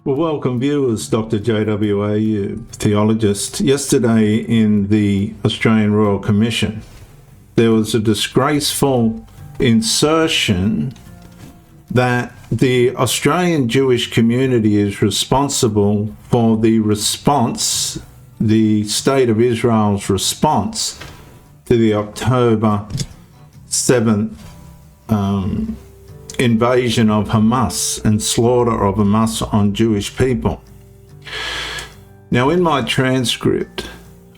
Well, welcome viewers, Dr. JWAU, theologist. Yesterday in the Australian Royal Commission, there was a disgraceful insertion that the Australian Jewish community is responsible for the response, the State of Israel's response to the October 7th invasion of Hamas and slaughter of Hamas on Jewish people. Now, in my transcript,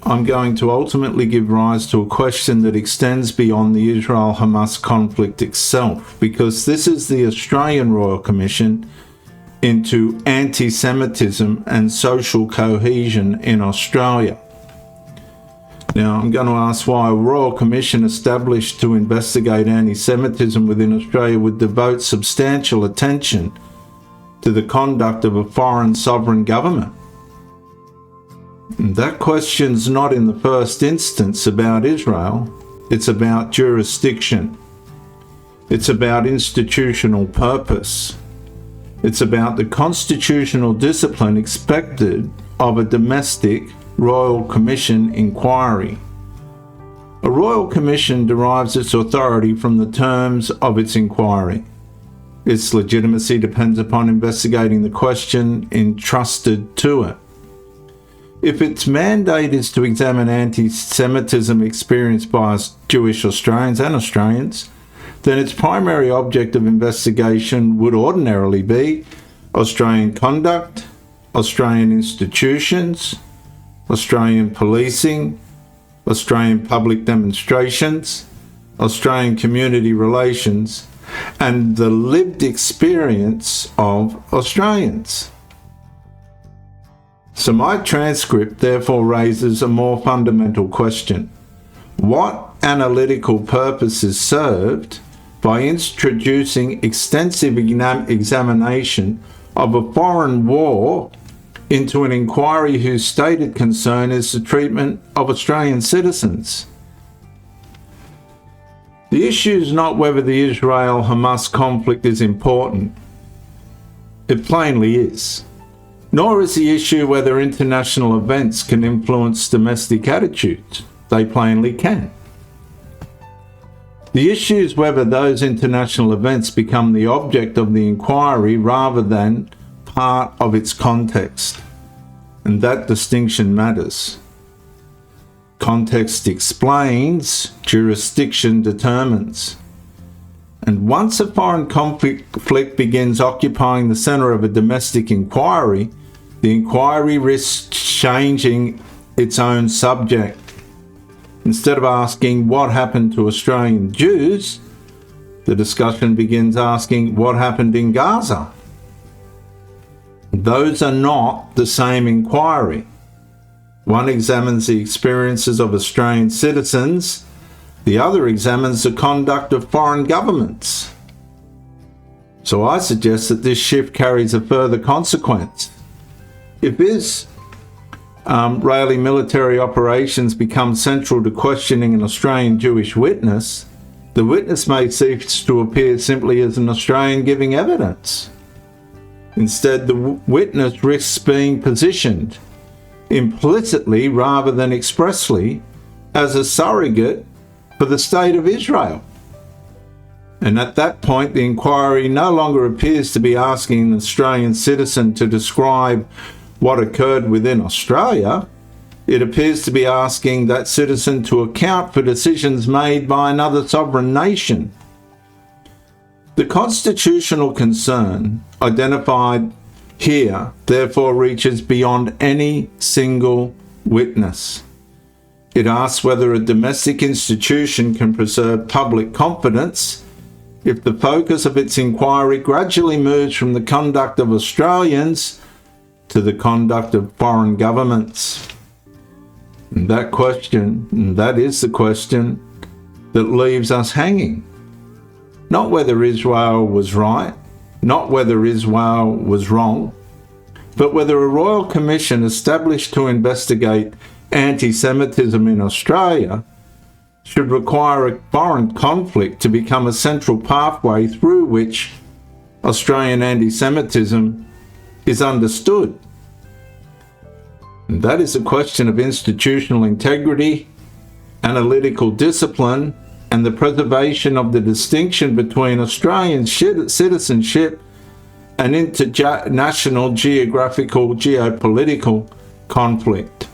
I'm going to ultimately give rise to a question that extends beyond the Israel-Hamas conflict itself, because this is the Australian Royal Commission into anti-Semitism and social cohesion in Australia. Now, I'm going to ask why a Royal Commission established to investigate anti-Semitism within Australia would devote substantial attention to the conduct of a foreign sovereign government. And that question's not in the first instance about Israel. It's about jurisdiction. It's about institutional purpose. It's about the constitutional discipline expected of a domestic Royal Commission inquiry. A Royal Commission derives its authority from the terms of its inquiry. Its legitimacy depends upon investigating the question entrusted to it. If its mandate is to examine anti-Semitism experienced by Jewish Australians and Australians, then its primary object of investigation would ordinarily be Australian conduct, Australian institutions, Australian policing, Australian public demonstrations, Australian community relations, and the lived experience of Australians. So my transcript therefore raises a more fundamental question. What analytical purpose is served by introducing extensive examination of a foreign war into an inquiry whose stated concern is the treatment of Australian citizens? The issue is not whether the Israel-Hamas conflict is important. It plainly is. Nor is the issue whether international events can influence domestic attitudes. They plainly can. The issue is whether those international events become the object of the inquiry rather than part of its context, and that distinction matters. Context explains, jurisdiction determines. And once a foreign conflict begins occupying the centre of a domestic inquiry, the inquiry risks changing its own subject. Instead of asking what happened to Australian Jews, the discussion begins asking what happened in Gaza. Those are not the same inquiry. One examines the experiences of Australian citizens, the other examines the conduct of foreign governments. So I suggest that this shift carries a further consequence. If Israeli military operations become central to questioning an Australian Jewish witness, the witness may cease to appear simply as an Australian giving evidence. Instead, the witness risks being positioned implicitly rather than expressly as a surrogate for the State of Israel. And at that point, the inquiry no longer appears to be asking an Australian citizen to describe what occurred within Australia. It appears to be asking that citizen to account for decisions made by another sovereign nation. The constitutional concern identified here therefore reaches beyond any single witness. It asks whether a domestic institution can preserve public confidence if the focus of its inquiry gradually moves from the conduct of Australians to the conduct of foreign governments. And that is the question that leaves us hanging. Not whether Israel was right, not whether Israel was wrong, but whether a Royal Commission established to investigate anti-Semitism in Australia should require a foreign conflict to become a central pathway through which Australian anti-Semitism is understood. And that is a question of institutional integrity, analytical discipline, and the preservation of the distinction between Australian citizenship and international geographical geopolitical conflict.